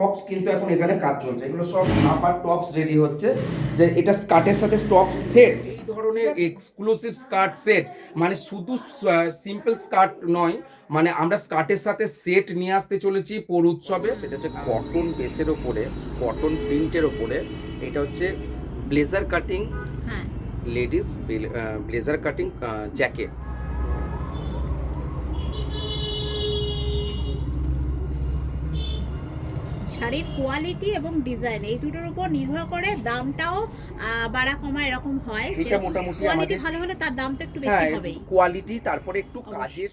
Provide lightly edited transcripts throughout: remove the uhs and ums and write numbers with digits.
Tops কিন্তু এখন এখানে কাজ চলছে, এগুলো সব আপার টপস রেডি হচ্ছে। যে এটা স্কার্টের সাথে টপ সেট, এই ধরনের এক্সক্লুসিভ স্কার্ট সেট, মানে শুধু সিম্পল স্কার্ট নয়, মানে আমরা স্কার্টের সাথে সেট নিয়ে আসতে চলেছি পৌর উৎসবে। সেটা হচ্ছে কটন বেসের ওপরে, কটন প্রিন্টের ওপরে। এটা হচ্ছে ব্লেজার কাটিং, হ্যাঁ লেডিস ব্লেজার কাটিং জ্যাকেট। শাড়ির কোয়ালিটি এবং ডিজাইন এই দুটোর উপর নির্ভর করে দামটাও বাড়া কমা এরকম হয়। এটা মোটামুটি কোয়ালিটি আমাদের ভালো হলে তার দামটা একটু বেশি হবেই। কোয়ালিটি, তারপরে একটু কাজের।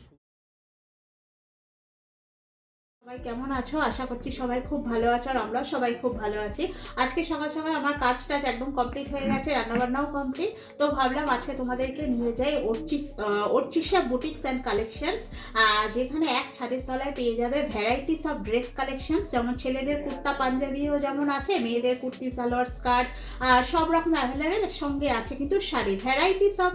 সবাই কেমন আছো? আশা করছি সবাই খুব ভালো আছো, আর আমরাও সবাই খুব ভালো আছি। আজকে সকাল সকাল আমার কাজ টাজ একদম কমপ্লিট হয়ে গেছে, রান্নাবান্নাও কমপ্লিট। তো ভাবলাম আজকে তোমাদেরকে নিয়ে যাই অর্চিশা বুটিক্স অ্যান্ড কালেকশনস, যেখানে এক ছাদের তলায় পেয়ে যাবে ভ্যারাইটিস অফ ড্রেস কালেকশনস। যেমন ছেলেদের কুর্তা পাঞ্জাবিও যেমন আছে, মেয়েদের কুর্তি সালোয়ার স্কার্ট সব রকম অ্যাভেলেবেল। সঙ্গে আছে কিন্তু sari, varieties of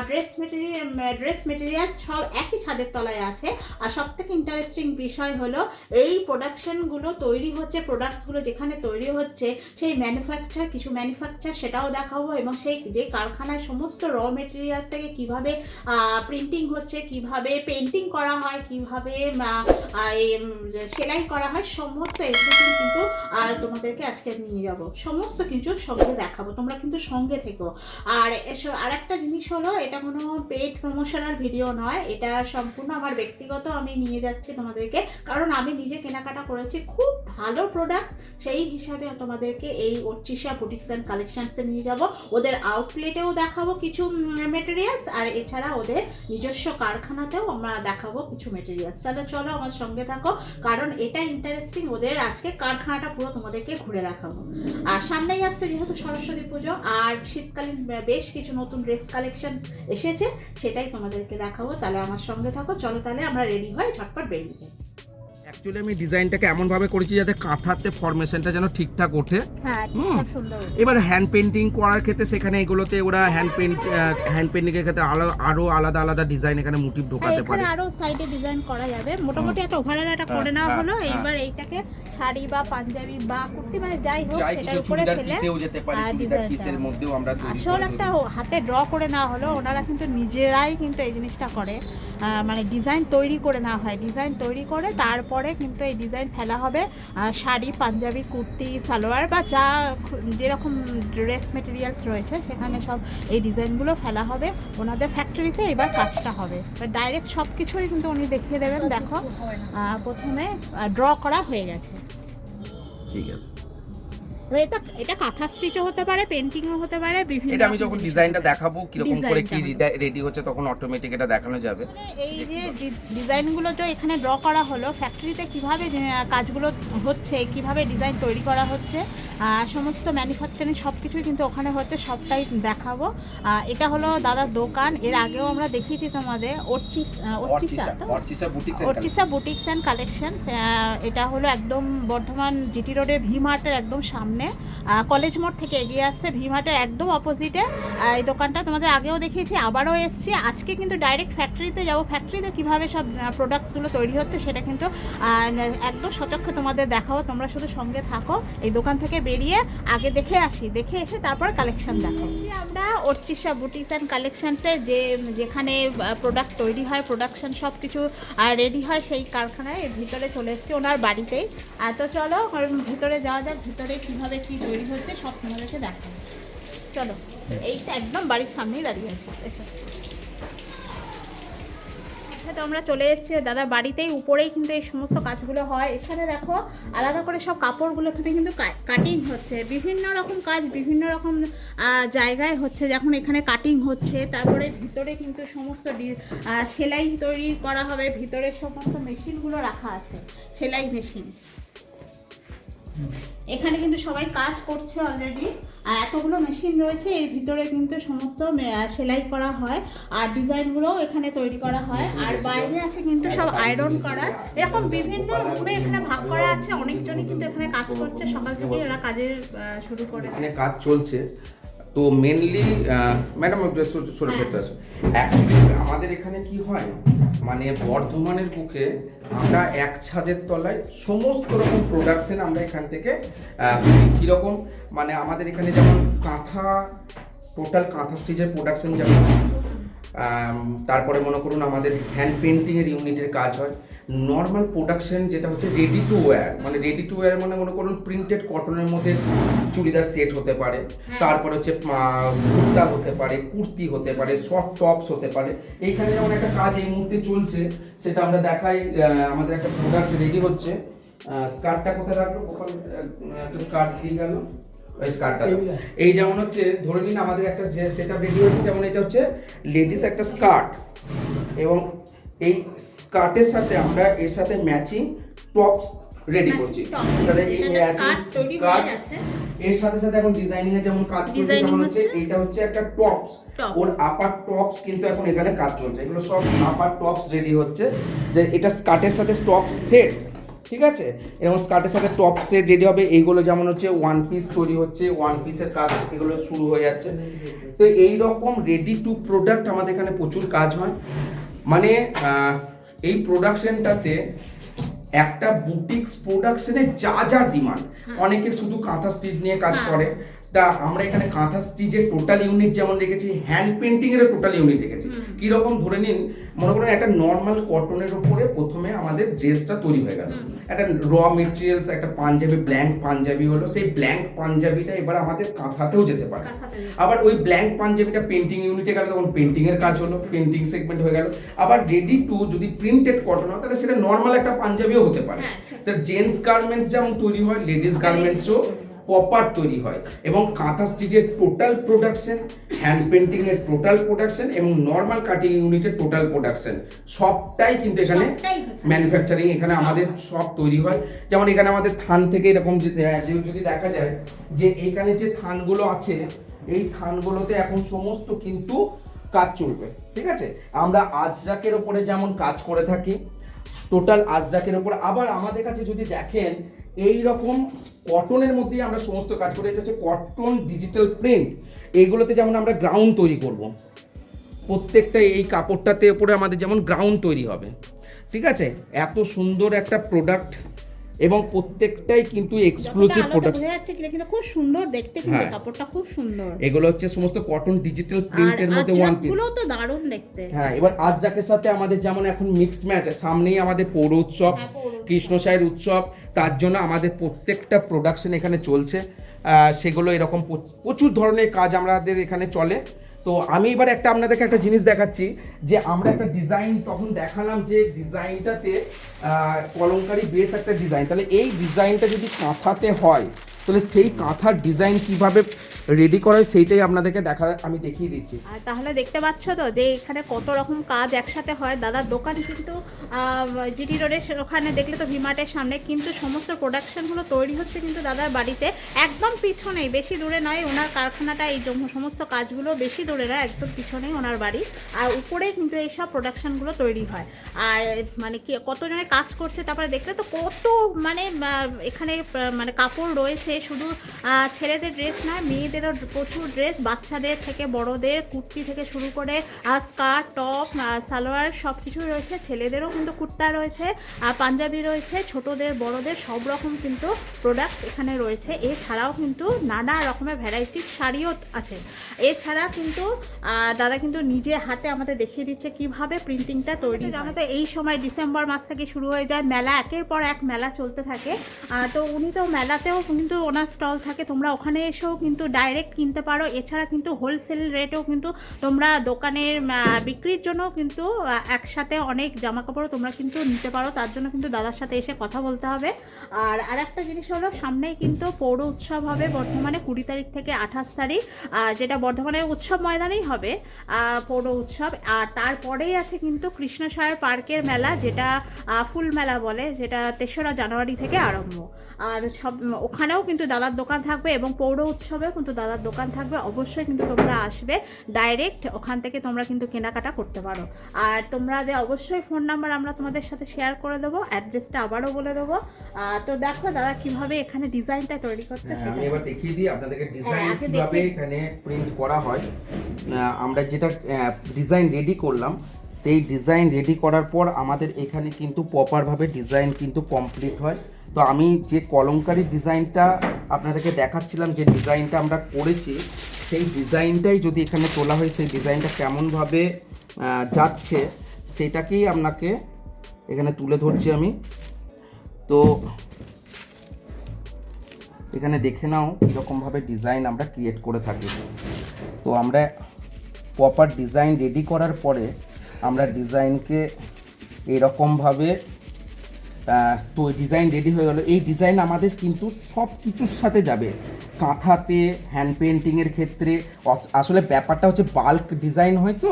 dress materials সব একই ছাদের তলায় আছে। আর সব থেকে ইন্টারেস্টিং বিষয় হলো এই প্রোডাকশনগুলো তৈরি হচ্ছে, প্রোডাক্টসগুলো যেখানে তৈরি হচ্ছে সেই কিছু ম্যানুফ্যাকচার সেটাও দেখাবো, এবং সেই যে কারখানায় সমস্ত র মেটেরিয়ালস থেকে কিভাবে প্রিন্টিং হচ্ছে, কিভাবে পেন্টিং করা হয়, কিভাবে সেলাই করা হয়, সমস্ত এভরিথিং কিন্তু আর তোমাদেরকে আজকে নিয়ে যাব, সমস্ত কিছু সঙ্গে দেখাবো। তোমরা কিন্তু সঙ্গে থেকো। আর আর একটা জিনিস হলো, এটা কোনো পেড প্রমোশনাল ভিডিও নয়, এটা সম্পূর্ণ আমার ব্যক্তিগত, আমি নিয়ে যাচ্ছি তোমাদেরকে, কারণ আমি নিজে কেনাকাটা করেছি খুব ভালো প্রোডাক্ট, সেই হিসাবে তোমাদেরকে এই অর্চিশা বুটিক্স অ্যান্ড কালেকশনসে নিয়ে যাব। ওদের আউটলেটেও দেখাবো কিছু মেটেরিয়ালস, আর এছাড়া ওদের নিজস্ব কারখানাতেও আমরা দেখাবো কিছু মেটেরিয়ালস। তাহলে চলো আমার সঙ্গে থাকো, কারণ এটা ইন্টারেস্টিং। ওদের আজকে কারখানাটা পুরো তোমাদেরকে ঘুরে দেখাবো। আর সামনেই আসছে যেহেতু সরস্বতী পুজো, আর শীতকালীন বেশ কিছু নতুন ড্রেস কালেকশন এসেছে, সেটাই তোমাদেরকে দেখাবো। তাহলে আমার সঙ্গে থাকো, চলো তাহলে আমরা রেডি হই, ঝটপট বেরিয়ে যাই। অ্যাকচুয়ালি আমি ডিজাইনটাকে এমনভাবে করেছি যাতে কাঁথাতে ফরমেশনটা যেন ঠিকঠাক ওঠে। হ্যাঁ, ঠিকঠাক সুন্দর। এবার হ্যান্ড পেন্টিং করার ক্ষেত্রে সেখানে এগুলোতে ওরা হ্যান্ড পেন্টিং এর ক্ষেত্রে আরো আলাদা আলাদা ডিজাইন এখানে মোটিভ ঢোকাতে পারে। আরো সাইডে ডিজাইন করা যাবে। মোটামুটি একটা ওভারঅল একটা করে নেওয়া হলো। এইবার এইটাকে শাড়ি বা পাঞ্জাবি বা কুর্তি, মানে যাই হোক সেটার উপরে ফেলে পিসেও যেতে পারে, চুড়িদার পিসের মধ্যেও আমরা তৈরি করতে আসলে একটা হাতে ড্র করে নেওয়া হলো। ওনারা কিন্তু নিজেরাই কিন্তু এই জিনিসটা করে, মানে ডিজাইন তৈরি করে নেওয়া হয়, ডিজাইন তৈরি করে তারপরে কিন্তু এই ডিজাইন ফেলা হবে শাড়ি, পাঞ্জাবি, কুর্তি, সালোয়ার বা যা যেরকম ড্রেস মেটেরিয়ালস রয়েছে সেখানে সব এই ডিজাইনগুলো ফেলা হবে ওনাদের ফ্যাক্টরিতে। এবার কাজটা হবে ডাইরেক্ট সব কিছুই কিন্তু উনি দেখিয়ে দেবেন। দেখো প্রথমে ড্র করা হয়ে গেছে, ঠিক আছে। এটা কাঁথা স্টিচও হতে পারে, পেন্টিংও হতে পারে, বিভিন্ন। এটা আমি যখন ডিজাইনটা দেখাবো কিরকম করে কি রেডি হচ্ছে তখন অটোমেটিক এটা দেখানো যাবে। এই যে ডিজাইনগুলো তো এখানে ড্র করা হলো, ফ্যাক্টরিতে কিভাবে কাজগুলো হচ্ছে, কিভাবে ডিজাইন তৈরি করা হচ্ছে, সমস্ত ম্যানুফ্যাকচারিং সব কিছুই কিন্তু ওখানে হচ্ছে, সবটাই দেখাবো। এটা হলো দাদার দোকান, এর আগেও আমরা দেখিয়েছি তোমাদের অর্চিশা বুটিক্স অ্যান্ড কালেকশন। এটা হলো একদম বর্ধমান জিটি রোডে ভি মার্টের একদম সামনে, কলেজ মোড় থেকে এগিয়ে আসছে, ভি মার্টের একদম অপোজিটে এই দোকানটা। তোমাদের আগেও দেখিয়েছি, আবারও এসছি। আজকে কিন্তু ডাইরেক্ট ফ্যাক্টরিতে যাবো, ফ্যাক্টরিতে কীভাবে সব প্রোডাক্টসগুলো তৈরি হচ্ছে সেটা কিন্তু একদম সচক্ষে তোমাদের দেখাবো। তোমরা শুধু সঙ্গে থাকো, এই দোকান থেকে বেরিয়ে আগে দেখে আসি, দেখে এসে তারপর কালেকশন দেখো। আমরা অর্চিশা বুটিক্স অ্যান্ড কালেকশনসের যেখানে প্রোডাক্ট তৈরি হয়, প্রোডাকশন সব কিছু রেডি হয়, সেই কারখানায় ভিতরে চলে এসেছি, ওনার বাড়িতেই। তো চলো ভিতরে যাওয়া যাক, ভিতরে কীভাবে কি তৈরি হচ্ছে সব তোমাদেরকে দেখাবো। চলো, এইটা একদম বাড়ির সামনেই দাঁড়িয়ে আছে। তো আমরা চলে এসেছি দাদার বাড়িতেই, উপরেই কিন্তু এই সমস্ত কাজগুলো হয়। এখানে দেখো আলাদা করে সব কাপড়গুলো এখানে কিন্তু কাটিং হচ্ছে, বিভিন্ন রকম কাজ বিভিন্ন রকম জায়গায় হচ্ছে। যখন এখানে কাটিং হচ্ছে, তারপরে ভিতরে কিন্তু সমস্ত সেলাই তৈরি করা হবে, ভিতরে সমস্ত মেশিনগুলো রাখা আছে, সেলাই মেশিন। এখানে কিন্তু সবাই কাজ করছে অলরেডি, এতগুলো মেশিন রয়েছে, এর ভিতরে কিন্তু সমস্ত সেলাই করা হয়, আর ডিজাইনগুলোও এখানে তৈরি করা হয়। আর বাইরে আছে কিন্তু সব আয়রন করা, এরকম বিভিন্ন রুমে এখানে ভাগ করা আছে। অনেকজনই কিন্তু এখানে কাজ করছে, সকাল থেকে এরা কাজের শুরু করেছে, কাজ চলছে। তো মেনলি ম্যাডাম সরে ফেলতে আছে। অ্যাকচুয়ালি আমাদের এখানে কি হয়, মানে বর্ধমানের বুকে আমরা এক ছাদের তলায় সমস্ত রকম প্রোডাকশন আমরা এখান থেকে কীরকম, মানে আমাদের এখানে যেমন কাঁথা, টোটাল কাঁথা স্টিচের প্রোডাকশন যেমন, তারপরে মনে করুন আমাদের হ্যান্ড পেন্টিংয়ের ইউনিটের কাজ হয়, নর্মাল প্রোডাকশন যেটা হচ্ছে রেডি টু ওয়্যার, মানে রেডি টু ওয়্যার মানে মনে করুন প্রিন্টেড কটনের মধ্যে চুড়িদার সেট হতে পারে, তারপরে হচ্ছে কুর্তা হতে পারে, কুর্তি হতে পারে, শর্ট টপস হতে পারে। এইখানে যেমন একটা কাজ এই মুহূর্তে চলছে, সেটা আমরা দেখাই। আমাদের একটা প্রোডাক্ট রেডি হচ্ছে। স্কার্টটা কোথায় রাখলো, একটা স্কার্ট দিয়ে গেল, ওই স্কার্টটা এই যেমন হচ্ছে ধরে নিন আমাদের একটা যে সেটা রেডি হচ্ছে, যেমন এটা হচ্ছে লেডিস একটা স্কার্ট, এবং এই স্কার্টের সাথে আমরা এর সাথে ম্যাচিং টপস রেডি করছি। তাহলে এই ম্যাচিং স্কার্ট এর সাথে সাথে এখন ডিজাইনিং এর যেমন কাজ চলছে, যেমন হচ্ছে এটা হচ্ছে একটা টপস, ওর আপার টপস কিন্তু এখন এখানে কাজ চলছে। এগুলো সব আপার টপস রেডি হচ্ছে, যে এটা স্কার্টের সাথে টপ সেট, ঠিক আছে, এবং স্কার্টের সাথে টপ সেট রেডি হবে। এইগুলো যেমন হচ্ছে ওয়ান পিস তৈরি হচ্ছে, ওয়ান পিসের কাজ এগুলো শুরু হয়ে যাচ্ছে। তো এই রকম রেডি টু প্রোডাক্ট আমাদের এখানে প্রচুর কাজ হয়। মানে এই প্রোডাকশনটাতে একটা বুটিক্স প্রোডাকশনে যা যা ডিমান্ড, অনেকে শুধু কাঁথা স্টিচ নিয়ে কাজ করে, তা আমরা এখানে কাঁথা স্টিচের টোটাল ইউনিট যেমন রেখেছি, হ্যান্ড পেন্টিং এর টোটাল ইউনিট রেখেছি। কি রকম ধরে নিন, মনে করুন একটা নর্মাল কটনের উপরে প্রথমে আমাদের ড্রেসটা তৈরি হয়ে গেল, একটা র মেটেরিয়ালস, একটা পাঞ্জাবি, ব্ল্যাঙ্ক পাঞ্জাবি হলো, সেই ব্ল্যাঙ্ক পাঞ্জাবিটা এবার আমাদের কাঁথাতেও যেতে পারে। আবার ওই ব্ল্যাঙ্ক পাঞ্জাবিটা পেন্টিং ইউনিটে গেল, তখন পেন্টিং এর কাজ হলো, পেন্টিং সেগমেন্ট হয়ে গেল। আবার রেডি টু যদি প্রিন্টেড কটন হয়, তাহলে সেটা নর্মাল একটা পাঞ্জাবিও হতে পারে। তো জেন্টস গার্মেন্টস যেমন তৈরি হয়, লেডিস গার্মেন্টসও প্রপার তৈরি হয়, এবং কাঁথা স্টিচের টোটাল প্রোডাকশন, হ্যান্ড পেন্টিং এর টোটাল প্রোডাকশন এবং নর্মাল কাটিং ইউনিটের টোটাল প্রোডাকশন সবটাই কিন্তু এখানে ম্যানুফ্যাকচারিং এখানে আমাদের সব তৈরি হয়। যেমন এখানে আমাদের থান থেকে এরকম যদি দেখা যায় যে এখানে যে থানগুলো আছে, এই থানগুলোতে এখন সমস্ত কিন্তু কাজ চলবে, ঠিক আছে। আমরা আজরাকের ওপরে যেমন কাজ করে থাকি, টোটাল আজরাকের ওপর, আবার আমাদের কাছে যদি দেখেন এই রকম কটনের মধ্যেই আমরা সমস্ত কাজ করি। এটা হচ্ছে কটন ডিজিটাল প্রিন্ট, এইগুলোতে যেমন আমরা গ্রাউন্ড তৈরি করব, প্রত্যেকটা এই কাপড়টাতে উপরে আমাদের যেমন গ্রাউন্ড তৈরি হবে, ঠিক আছে। এত সুন্দর একটা প্রোডাক্ট, এবং প্রত্যেকটাই কিন্তু এক্সক্লুসিভ প্রোডাক্ট বোঝা যাচ্ছে, কিন্তু খুব সুন্দর দেখতে, কিন্তু কাপড়টা খুব সুন্দর। এগুলো হচ্ছে সমস্ত কটন ডিজিটাল প্রিন্টের মধ্যে ওয়ান পিস, এগুলো তো দারুণ দেখতে। হ্যাঁ, এবার আজরাকের সাথে আমাদের যেমন এখন মিক্সড ম্যাচ, সামনেই আমাদের পৌর উৎসব, কৃষ্ণসায়ের উৎসব, তার জন্য আমাদের প্রত্যেকটা প্রোডাকশন এখানে চলছে। সেগুলো এরকম প্রচুর ধরনের কাজ আমাদের এখানে চলে। তো আমি এবার আপনাদেরকে একটা জিনিস দেখাচ্ছি, যে আমরা একটা ডিজাইন তখন দেখালাম, যে ডিজাইনটাতে কলমকারি বেস একটা ডিজাইন, তাহলে এই ডিজাইনটা যদি কাঁথাতে হয়, তাহলে সেই কাঁথার ডিজাইন কিভাবে রেডি করা হয় সেইটাই আপনাদেরকে আমি দেখিয়ে দিচ্ছি। আর তাহলে দেখতে পাচ্ছ তো যে এখানে কত রকম কাজ একসাথে হয়। দাদার দোকান কিন্তু জিটি রোডের ওখানে দেখলে তো ভিমার্টের সামনে, কিন্তু সমস্ত প্রোডাকশনগুলো তৈরি হচ্ছে কিন্তু দাদার বাড়িতে একদম পিছনেই, বেশি দূরে নয় ওনার কারখানাটা, এই সমস্ত কাজগুলো বেশি দূরে নয়, একদম পিছনেই ওনার বাড়ি, আর উপরে কিন্তু এইসব প্রোডাকশনগুলো তৈরি হয়। আর মানে কি কতজনে কাজ করছে, তারপরে দেখলে তো কত মানে এখানে মানে কাপড় রয়েছে, শুধু ছেলেদের ড্রেস নয়, মেয়েদেরও প্রচুর ড্রেস, বাচ্চাদের থেকে বড়দের, কুর্তি থেকে শুরু করে স্কার্ট, টপ, সালোয়ার সব কিছুই রয়েছে। ছেলেদেরও কিন্তু কুর্তা রয়েছে, পাঞ্জাবি রয়েছে, ছোটদের বড়দের সব রকম কিন্তু প্রোডাক্ট এখানে রয়েছে। এছাড়াও কিন্তু নানা রকমের ভ্যারাইটির শাড়িও আছে। এছাড়া কিন্তু দাদা কিন্তু নিজে হাতে আমাদের দেখিয়ে দিচ্ছে কিভাবে প্রিন্টিংটা তৈরি। জানো তো এই সময় ডিসেম্বর মাস থেকে শুরু হয়ে যায় মেলা, একের পর এক মেলা চলতে থাকে। তো উনি তো মেলাতেও কিন্তু ওনার স্টল থাকে, তোমরা ওখানে এসেও কিন্তু ডাইরেক্ট কিনতে পারো। এছাড়া কিন্তু হোলসেল রেটেও কিন্তু তোমরা দোকানের বিক্রির জন্য কিন্তু একসাথে অনেক জামা কাপড়ও তোমরা কিন্তু নিতে পারো, তার জন্য কিন্তু দাদার সাথে এসে কথা বলতে হবে। আর একটা জিনিস হলো, সামনেই কিন্তু পৌর উৎসব হবে বর্ধমানে 20 তারিখ থেকে 28 তারিখ, যেটা বর্ধমানের উৎসব ময়দানেই হবে পৌর উৎসব। আর তারপরেই আছে কিন্তু কৃষ্ণসায়র পার্কের মেলা, যেটা ফুল মেলা বলে, যেটা 3রা জানুয়ারি থেকে আরম্ভ। আর সব ওখানেও কিন্তু দাদার দোকান থাকবে, এবং পৌর উৎসবেও কিন্তু কিন্তু দাদার দোকান থাকবে, অবশ্যই কিন্তু তোমরা আসবে, ডাইরেক্ট ওখান থেকে তোমরা কিন্তু কেনাকাটা করতে পারো। আর তোমরা অবশ্যই ফোন নাম্বার আমরা তোমাদের সাথে শেয়ার করে দেবো, অ্যাড্রেসটা আবারও বলে দেবো। তো দেখো দাদা কিভাবে এখানে ডিজাইনটা তৈরি করছে সেটা আমি এবার দেখিয়ে দিই আপনাদেরকে ডিজাইন আগে কিভাবে এখানে প্রিন্ট করা হয়। আমরা যেটা ডিজাইন রেডি করলাম, সেই ডিজাইন রেডি করার পর আমাদের এখানে কিন্তু প্রপারভাবে ডিজাইন কিন্তু কমপ্লিট হয়। তো আমি যে কলমকারী ডিজাইনটা আপনাদেরকে দেখাচ্ছিলাম, যে ডিজাইনটা আমরা করেছি, সেই ডিজাইনটাই যদি এখানে তোলা হয়, সেই ডিজাইনটা কেমনভাবে যাচ্ছে সেটাকেই আপনাকে এখানে তুলে ধরছি আমি। তো এখানে দেখে নাও কীরকমভাবে ডিজাইন আমরা ক্রিয়েট করে থাকি। তো আমরা প্রপার ডিজাইন রেডি করার পরে আমরা ডিজাইনকে এরকমভাবে তো ডিজাইন রেডি হয়ে গেল। এই ডিজাইন আমাদের কিন্তু সব কিছুর সাথে যাবে, কাঁথাতে, হ্যান্ড পেন্টিংয়ের ক্ষেত্রে। আসলে ব্যাপারটা হচ্ছে বাল্ক ডিজাইন হয়, তো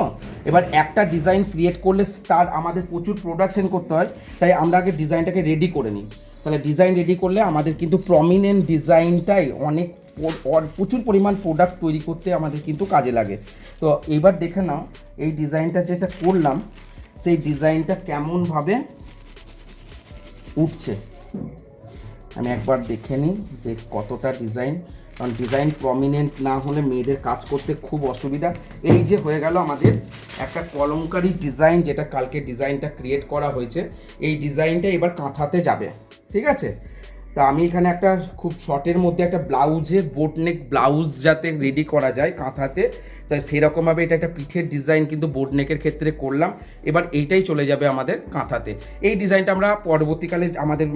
এবার একটা ডিজাইন ক্রিয়েট করলে তার আমাদের প্রচুর প্রোডাকশন করতে হয়, তাই আমরা আগে ডিজাইনটাকে রেডি করে নিই। তাহলে ডিজাইন রেডি করলে আমাদের কিন্তু প্রমিনেন্ট ডিজাইনটাই অনেক প্রচুর পরিমাণ প্রোডাক্ট তৈরি করতে আমাদের কিন্তু কাজে লাগে। তো এবার দেখে নাও এই ডিজাইনটা যেটা করলাম, সেই ডিজাইনটা কেমনভাবে উঠছে। আমি একবার দেখে নিই যে কতটা ডিজাইন, কারণ ডিজাইন প্রমিনেন্ট না হলে মেয়েদের কাজ করতে খুব অসুবিধা। এই যে হয়ে গেল আমাদের একটা কলমকারী ডিজাইন, যেটা কালকে ডিজাইনটা ক্রিয়েট করা হয়েছে। এই ডিজাইনটা এবার কাঁথাতে যাবে, ঠিক আছে। তা আমি এখানে একটা খুব শর্টের মধ্যে একটা ব্লাউজের বোটনেক ব্লাউজ যাতে রেডি করা যায় কাঁথাতে, তাই সেরকমভাবে এটা একটা পিঠের ডিজাইন কিন্তু বোটনেকের ক্ষেত্রে করলাম। এবার এইটাই চলে যাবে আমাদের কাঁথাতে। এই ডিজাইনটা আমরা পরবর্তীকালে আমাদের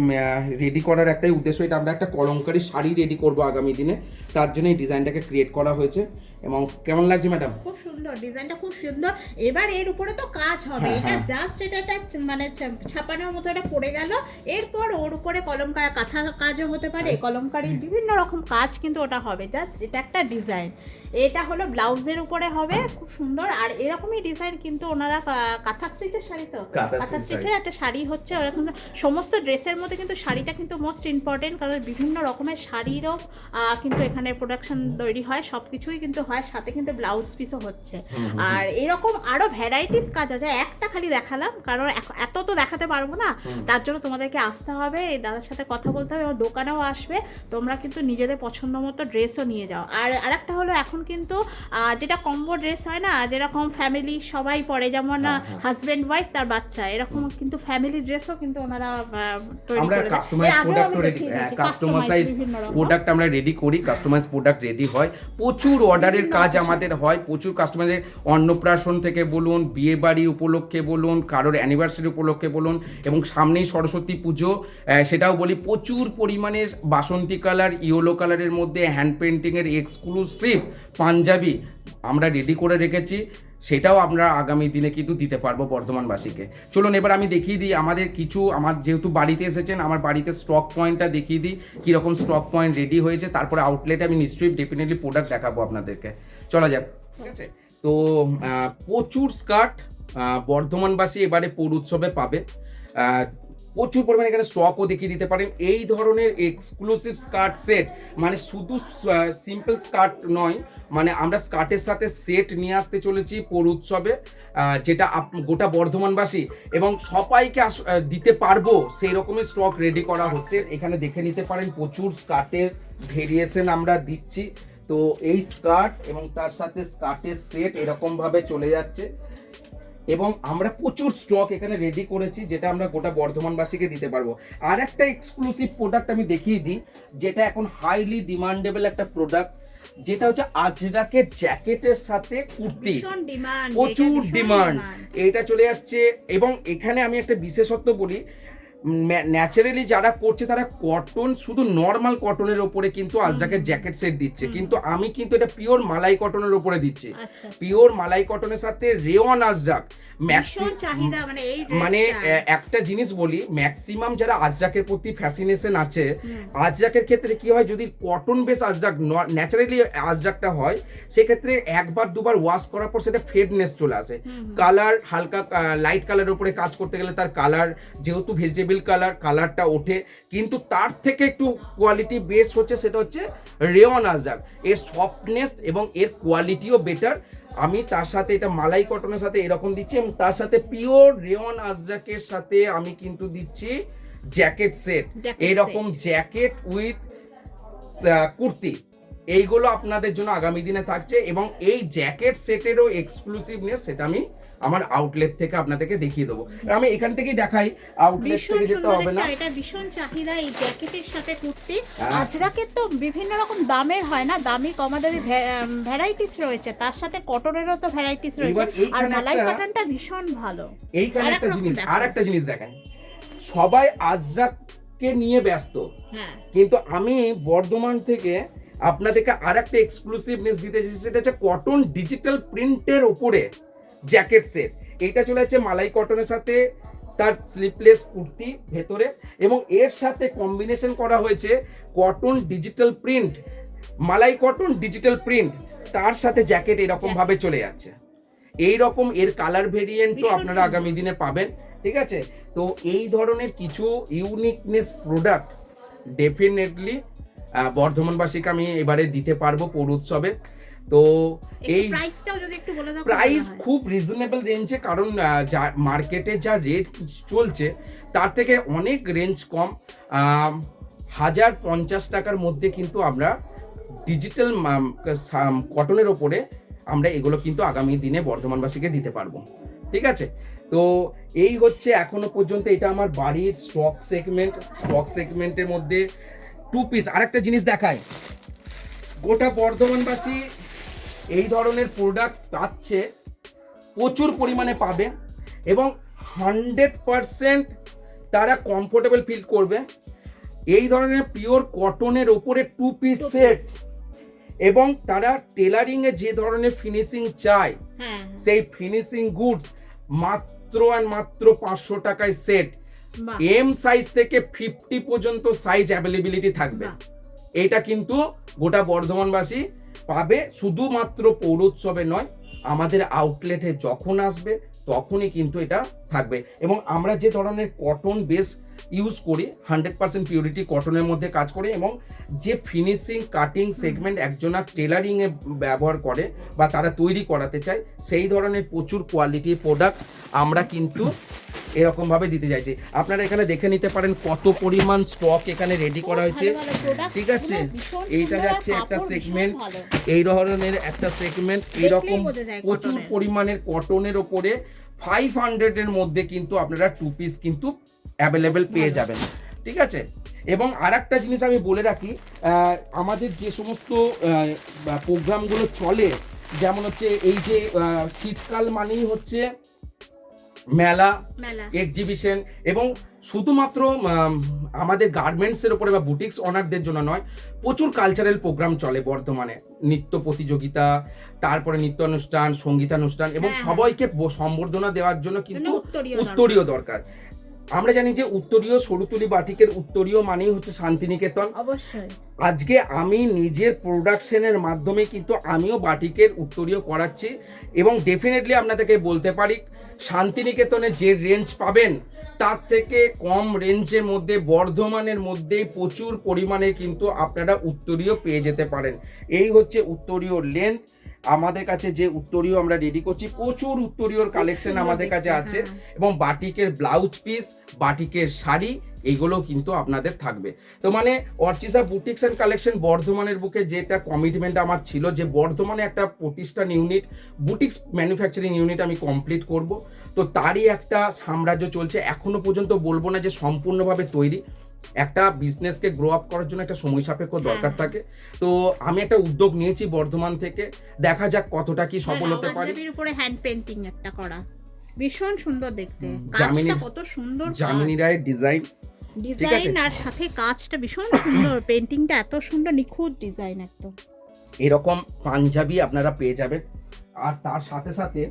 রেডি করার একটাই উদ্দেশ্য, এটা আমরা একটা কলমকারী শাড়ি রেডি করব আগামী দিনে, তার জন্য এই ডিজাইনটাকে ক্রিয়েট করা হয়েছে। এবং কেমন লাগছে ম্যাডাম? খুব সুন্দর ডিজাইনটা, খুব সুন্দর। এবার এর উপরে তো কাজ হবে, এটা জাস্ট এটা মানে ছাপানোর মতো এটা পড়ে গেল। এরপর ওর উপরে কাঁথা কাজও হতে পারে, কলমকারী বিভিন্ন রকম কাজ কিন্তু ওটা হবে। জাস্ট এটা একটা ডিজাইন, এটা হলো ব্লাউজের উপরে হবে, খুব সুন্দর। আর এরকমই ডিজাইন কিন্তু ওনারা কাঁথা স্টিচের শাড়ি, তো কাঁথা স্টিচের একটা শাড়ি হচ্ছে ওরকম। সমস্ত ড্রেসের মধ্যে কিন্তু শাড়িটা কিন্তু মোস্ট ইম্পর্টেন্ট, কারণ বিভিন্ন রকমের শাড়িরও কিন্তু এখানে প্রোডাকশন তৈরি হয়, সব কিছুই কিন্তু হয়, সাথে কিন্তু ব্লাউজ পিসও হচ্ছে। আর এরকম আরো ভ্যারাইটিস কাজ আছে, একটা খালি দেখালাম কারণ এত তো দেখাতে পারবো না, তার জন্য তোমাদেরকে আসতে হবে, এই দাদার সাথে কথা বলতে হবে, এবং দোকানেও আসবে, তোমরা কিন্তু নিজেদের পছন্দ মতো ড্রেসও নিয়ে যাও। আর আরেকটা হলো এখন কিন্তু যেটা কম্বো ড্রেস হয় না, যেরকম ফ্যামিলি সবাই পরে, যেমন হাজবেন্ড ওয়াইফ তার বাচ্চা, এরকম কিন্তু ফ্যামিলি ড্রেসও কিন্তু ওনারা তৈরি করে দেয়। Customize product ready, customize product আমরা রেডি করি, কাস্টমাইজ প্রোডাক্ট রেডি হয়, প্রচুর অর্ডারের কাজ আমাদের হয়, প্রচুর কাস্টমারের অন্নপ্রাশন থেকে বলুন, বিয়ে বাড়ি উপলক্ষে বলুন, কারোর অ্যানিভার্সারি উপলক্ষে বলুন, এবং সামনেই সরস্বতী পুজো, সেটাও বলি। প্রচুর পরিমাণে বাসন্তী কালার, ইয়েলো কালারের মধ্যে হ্যান্ড পেন্টিংয়ের এক্সক্লুসিভ পাঞ্জাবি আমরা রেডি করে রেখেছি, সেটাও আমরা আগামী দিনে কিন্তু দিতে পারবো বর্ধমানবাসীকে। চলুন এবার আমি দেখিয়ে দিই আমাদের কিছু, আমার যেহেতু বাড়িতে এসেছেন, আমার বাড়িতে স্টক পয়েন্টটা দেখিয়ে দিই কীরকম স্টক পয়েন্ট রেডি হয়েছে, তারপরে আউটলেটে আমি নিশ্চয়ই ডেফিনেটলি প্রোডাক্ট দেখাবো আপনাদেরকে। চলা যাক, ঠিক আছে। তো প্রচুর স্কার্ট বর্ধমানবাসী এবারে পৌর উৎসবে পাবে, প্রচুর পরিমাণে এখানে স্টকও দেখিয়ে দিতে পারেন। এই ধরনের এক্সক্লুসিভ স্কার্ট সেট, মানে শুধু সিম্পল স্কার্ট নয়, মানে আমরা স্কার্টের সাথে সেট নিয়ে আসতে চলেছি পৌর উৎসবে, যেটা গোটা বর্ধমানবাসী এবং সবাইকে দিতে পারবো, সেই রকমের স্টক রেডি করা হচ্ছে। এখানে দেখে নিতে পারেন প্রচুর স্কার্টের ভেরিয়েশন আমরা দিচ্ছি। তো এই স্কার্ট এবং তার সাথে স্কার্টের সেট এরকমভাবে চলে যাচ্ছে, এবং আমরা প্রচুর স্টক এখানে রেডি করেছি, যেটা আমরা গোটা বর্ধমানবাসীকে দিতে পারবো। আর একটা এক্সক্লুসিভ প্রোডাক্ট আমি দেখিয়ে দিই, যেটা এখন হাইলি ডিমান্ডেবল একটা প্রোডাক্ট, যেটা হচ্ছে আজরাকের জ্যাকেটের সাথে কুর্তি, প্রচুর ডিমান্ড, এটা চলে যাচ্ছে। এবং এখানে আমি একটা বিশেষত্ব বলি, ন্যাচারালি যারা করছে তারা কটন, শুধু নর্মাল কটনের ওপরে কিন্তু আজরাকের জ্যাকেট সেট দিচ্ছে, কিন্তু আমি কিন্তু এটা পিওর মালাই কটনের ওপরে দিচ্ছি। পিওর মালাই কটনের সাথে রেওয়ান আজরাক, মানে একটা জিনিস বলি, ম্যাক্সিমাম যারা আজরাকের প্রতি ফ্যাসিনেশন আছে, আজরাকের ক্ষেত্রে কি হয়, যদি কটন বেস আজরাক ন্যাচারালি আজরাকটা হয়, সেক্ষেত্রে একবার দুবার ওয়াশ করার পর সেটা ফেডনেস চলে আসে, কালার হালকা লাইট কালারের উপরে কাজ করতে গেলে তার কালার, যেহেতু ভেজিটেবল টেবিল কালারটা ওঠে, কিন্তু তার থেকে একটু কোয়ালিটি বেস হচ্ছে, সেটা হচ্ছে রেওয়ান আজরাক। এর সফটনেস এবং এর কোয়ালিটিও বেটার। আমি তার সাথে এটা মালাই কটনের সাথে এরকম দিচ্ছি, এবং তার সাথে পিওর রেওয়ান আজরাকের সাথে আমি কিন্তু দিচ্ছি জ্যাকেট সেট, এইরকম জ্যাকেট উইথ কুর্তি। এইগুলো আপনাদের জন্য আগামী দিনে থাকছে, এবং এই জ্যাকেট সেটেরও এক্সক্লুসিভনেস সেটা আমি আমার আউটলেট থেকে আপনাদেরকে দেখিয়ে দেবো। আমি এখান থেকেই দেখাই, আউটলেট থেকে যেতে হবে না। এটা ভীষণ চাহিদা এই জ্যাকেটের সাথে কুর্তি। আজরাকের তো বিভিন্ন রকম দামের হয় না, দামি কমাদামি ভ্যারাইটিস রয়েছে, তার সাথে কটনেরও তো ভ্যারাইটিস রয়েছে, আর মালাই কটনটা ভীষণ ভালো। এইখানে একটা জিনিস, আর একটা জিনিস দেখেন, সবাই আজরাককে নিয়ে ব্যস্ত, কিন্তু আমি বর্ধমান থেকে আপনাদেরকে আর একটা এক্সক্লুসিভনেস দিতে চাইছি, সেটা হচ্ছে কটন ডিজিটাল প্রিন্টের উপরে জ্যাকেট সেট। এইটা চলে যাচ্ছে মালাই কটনের সাথে, তার স্লিপলেস কুর্তি ভেতরে, এবং এর সাথে কম্বিনেশন করা হয়েছে কটন ডিজিটাল প্রিন্ট, মালাই কটন ডিজিটাল প্রিন্ট, তার সাথে জ্যাকেট এরকম ভাবে চলে যাচ্ছে। এই রকম এর কালার ভেরিয়েন্টও আপনারা আগামী দিনে পাবেন, ঠিক আছে? তো এই ধরনের কিছু ইউনিকনেস প্রোডাক্ট ডেফিনেটলি বর্ধমানবাসীকে আমি এবারে দিতে পারবো পৌর উৎসবে। তো এই প্রাইসটাও যদি একটু বলে দাও। প্রাইস খুব রিজনেবল রেঞ্জে, কারণ মার্কেটে যা রেট চলছে তার থেকে অনেক রেঞ্জ কম। 1050 টাকার মধ্যে কিন্তু আমরা ডিজিটাল কটনের ওপরে আমরা এগুলো কিন্তু আগামী দিনে বর্ধমানবাসীকে দিতে পারবো, ঠিক আছে? তো এই হচ্ছে এখনো পর্যন্ত এটা আমার বাড়ির স্টক সেগমেন্টের মধ্যে 2 পিস। আরেকটা জিনিস দেখায়, গোটা বর্ধমানবাসী এই ধরনের প্রোডাক্ট পাচ্ছে, প্রচুর পরিমাণে পাবে, এবং 100% তারা কমফোর্টেবল ফিল করবে। এই ধরনের পিওর কটনের ওপরে 2 পিস সেট, এবং তারা টেলারিং এ যে ধরনের ফিনিশিং চায় সেই ফিনিশিং গুডস মাত্র 500 টাকায় সেট। এম সাইজ থেকে 50 পর্যন্ত সাইজ অ্যাভেলেবিলিটি থাকবে। এটা কিন্তু গোটা বর্ধমানবাসী পাবে, শুধুমাত্র পৌর উৎসবে নয়, আমাদের আউটলেটে যখন আসবে তখনই কিন্তু এটা থাকবে। এবং আমরা যে ধরনের কটন বেস ইউজ করি, 100% পিউরিটি কটনের মধ্যে কাজ করে, এবং যে ফিনিশিং কাটিং সেগমেন্ট একজনা টেলারিংয়ে ব্যবহার করে বা তারা তৈরি করাতে চায়, সেই ধরনের প্রচুর কোয়ালিটির প্রোডাক্ট আমরা কিন্তু এরকম ভাবে দিতে চাইছি। আপনারা এখানে দেখে নিতে পারেন কত পরিমাণ স্টক এখানে রেডি করা হয়েছে, ঠিক আছে? এইটা যাচ্ছে একটা সেগমেন্ট, এই ধরনের একটা সেগমেন্ট, এইরকম প্রচুর পরিমাণের কটনের ওপরে 500 এর মধ্যে কিন্তু আপনারা 2 পিস কিন্তু অ্যাভেলেবেল পেয়ে যাবেন, ঠিক আছে? এবং আর একটা জিনিস আমি বলে রাখি, আমাদের যে সমস্ত প্রোগ্রামগুলো চলে, যেমন হচ্ছে এই যে শীতকাল মানেই হচ্ছে মেলা, এক্সিবিশন, এবং শুধুমাত্র আমাদের গার্মেন্টসের উপরে বা বুটিক্স অনারদের জন্য নয়, প্রচুর কালচারাল প্রোগ্রাম চলে বর্তমানে, নৃত্য প্রতিযোগিতা, তারপরে নৃত্য অনুষ্ঠান, সঙ্গীতানুষ্ঠান, এবং সবাইকে সম্বর্ধনা দেওয়ার জন্য কিন্তু উত্তরীয় দরকার। আমরা জানি যে উত্তরীয় সরুতুলি বাটিকের উত্তরীয় মানেই হচ্ছে শান্তিনিকেতন। অবশ্যই আজকে আমি নিজের প্রোডাকশনের মাধ্যমে কিন্তু আমিও বাটিকের উত্তরীয় করাচ্ছি, এবং ডেফিনেটলি আপনাদেরকে বলতে পারি শান্তিনিকেতনে যে রেঞ্জ পাবেন তার থেকে কম রেঞ্জের মধ্যে বর্ধমানের মধ্যেই প্রচুর পরিমাণে কিন্তু আপনারা উত্তরীয় পেয়ে যেতে পারেন। এই হচ্ছে উত্তরীয় লেন্থ। আমাদের কাছে যে উত্তরীয় আমরা রেডি করছি, প্রচুর উত্তরীয়র কালেকশন আমাদের কাছে আছে, এবং বাটিকের ব্লাউজ পিস, বাটিকের শাড়ি, এইগুলো কিন্তু আপনাদের থাকবে। তো মানে অর্চিসা বুটিক্স অ্যান্ড কালেকশন বর্ধমানের বুকে যেটা কমিটমেন্ট আমার ছিল, যে বর্ধমানে একটা প্রতিষ্ঠান ইউনিট, বুটিক্স ম্যানুফ্যাকচারিং ইউনিট আমি কমপ্লিট করব। তো তারই একটা সাম্রাজ্য চলছে, এখনো পর্যন্ত বলবো না যে সম্পূর্ণভাবে তৈরি। একটা বিজনেসকে গ্রো আপ করার জন্য একটা সময় সাপেক্ষ দরকার থাকে। তো আমি একটা উদ্যোগ নিয়েছি বর্ধমান থেকে, দেখা যাক কতটা কি সফল হতে পারি। উপরে হ্যান্ড পেইন্টিং একটা করা, ভীষণ সুন্দর দেখতে, কাজটা কত সুন্দর, জামিনী রায়ের ডিজাইন, আর সাথে কাজটা ভীষণ সুন্দর, পেইন্টিংটা এত সুন্দর, নিখুঁত ডিজাইন একদম। এরকম পাঞ্জাবি আপনারা পেয়ে যাবেন, আর তার সাথে সাথে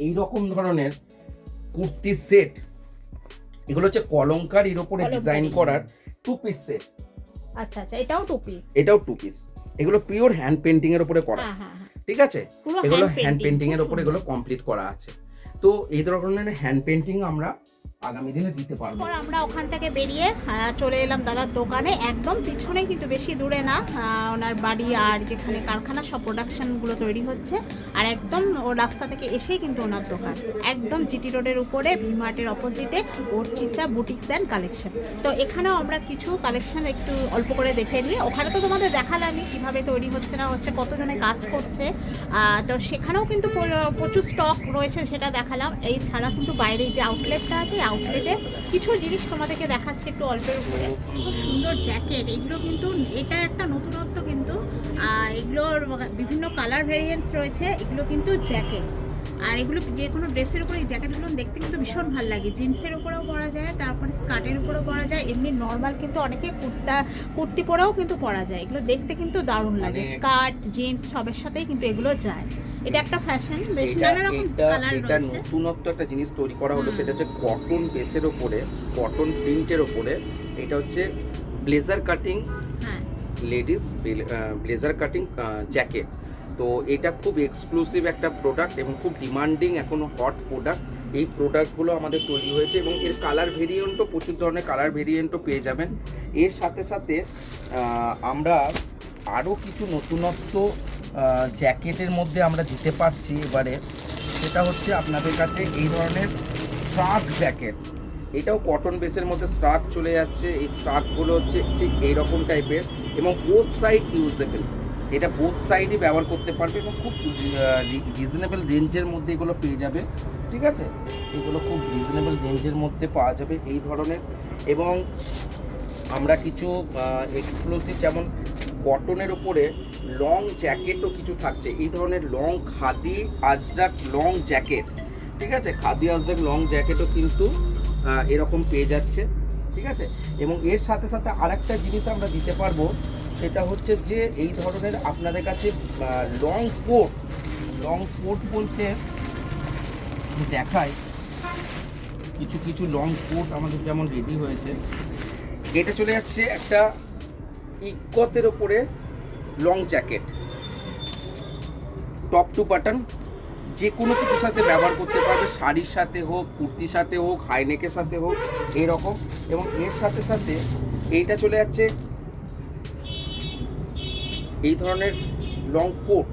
এই রকম ধরনের কুর্তি সেট, এগুলো হচ্ছে কলঙ্কারির উপরে ডিজাইন করার 2 পিস সেট। আচ্ছা আচ্ছা, এটাও 2 পিস, এটাও 2 পিস। এগুলো পিওর হ্যান্ড পেইন্টিং এর উপরে করা, ঠিক আছে? এগুলো হ্যান্ড পেইন্টিং এর উপরে এগুলো কমপ্লিট করা আছে। তো এই ধরনের হ্যান্ড পেইন্টিং আমরা আগামী দিনে দিতে পারবো। পর আমরা ওখান থেকে বেরিয়ে চলে এলাম দাদার দোকানে, একদম পিছনে, কিন্তু বেশি দূরে না, ওনার বাড়ি আর যেখানে কারখানা সব প্রোডাকশনগুলো তৈরি হচ্ছে, আর একদম ও রাস্তা থেকে এসেই কিন্তু ওনার দোকান, একদম জিটি রোডের উপরে ভিমার্টের অপোজিটে অর্চিসা বুটিক্স অ্যান্ড কালেকশন। তো এখানেও আমরা কিছু কালেকশন একটু অল্প করে দেখে নিই। ওখানে তো তোমাদের দেখালামই কীভাবে তৈরি হচ্ছে না হচ্ছে, কতজনে কাজ করছে, তো সেখানেও কিন্তু প্রচুর স্টক রয়েছে, সেটা দেখালাম। এই ছাড়া কিন্তু বাইরে যে আউটলেটটা আছে, আউটলেটে কিছু জিনিস তোমাদেরকে দেখাচ্ছে একটু অল্পের উপরে। খুব সুন্দর জ্যাকেট, এগুলো কিন্তু এটা একটা নতুনত্ব কিন্তু, এগুলোর বিভিন্ন কালার ভেরিয়েন্টস রয়েছে, এগুলো কিন্তু জ্যাকেট, আর এগুলো যে কোনো ড্রেসের উপরে এই জ্যাকেটগুলো দেখতে কিন্তু ভীষণ ভালো লাগে। জিন্সের উপরেও পরা যায়, তারপরে স্কার্টের উপরেও পরা যায়, এমনি নর্মাল কিন্তু অনেকে কুর্তি পরেও কিন্তু পরা যায়। এগুলো দেখতে কিন্তু দারুণ লাগে, স্কার্ট জিন্স সবের সাথেই কিন্তু এগুলো যায়। এটা একটা ফ্যাশন, বেশ নানা রকম কালার এটা রয়েছে। নতুনত্ব একটা জিনিস তৈরি করা হলো, সেটা হচ্ছে কটন বেসের ওপরে, কটন প্রিন্টের ওপরে। এটা হচ্ছে ব্লেজার কাটিং, হ্যাঁ লেডিস ব্লেজার কাটিং জ্যাকেট। তো এটা খুব এক্সক্লুসিভ একটা প্রোডাক্ট এবং খুব ডিমান্ডিং, এখনও হট প্রোডাক্ট। এই প্রোডাক্টগুলো আমাদের তৈরি হয়েছে এবং এর কালার ভেরিয়েন্টও, প্রচুর ধরনের কালার ভেরিয়েন্টও পেয়ে যাবেন। এর সাথে সাথে আমরা আরও কিছু নতুনত্ব জ্যাকেটের মধ্যে আমরা দিতে পারছি এবারে। সেটা হচ্ছে আপনাদের কাছে এই ধরনের স্ট্রাক জ্যাকেট, এটাও কটন বেসের মধ্যে স্ট্রাক চলে যাচ্ছে। এই স্ট্রাকগুলো হচ্ছে ঠিক এইরকম টাইপের এবং বোথ সাইড ইউজেবল, এটা বোথ সাইডই ব্যবহার করতে পারবে এবং খুব রিজনেবল রেঞ্জের মধ্যে এগুলো পেয়ে যাবে। ঠিক আছে, এগুলো খুব রিজনেবল রেঞ্জের মধ্যে পাওয়া যাবে এই ধরনের। এবং আমরা কিছু এক্সক্লুসিভ, যেমন কটনের উপরে লং জ্যাকেটও কিছু থাকছে, এই ধরনের long khadi Ajrak long jacket. ঠিক আছে, খাদি আজরাক লং জ্যাকেটও কিন্তু এরকম পেয়ে যাচ্ছে। ঠিক আছে, এবং এর সাথে সাথে আরেকটা জিনিস আমরা দিতে পারবো, সেটা হচ্ছে যে এই ধরনের আপনাদের কাছে লং কোট, লং কোট বলতে দেখায় কিছু কিছু লং কোট আমাদের যেমন রেডি হয়েছে। এটা চলে যাচ্ছে একটা ইকতের ওপরে long jacket, top to button, যে কোনো কিছুর সাথে ব্যবহার করতে পারবে, শাড়ির সাথে হোক, কুর্তির সাথে হোক, হাইনেকের সাথে হোক, এরকম। এবং এর সাথে সাথে এইটা চলে যাচ্ছে এই ধরনের লং কোট,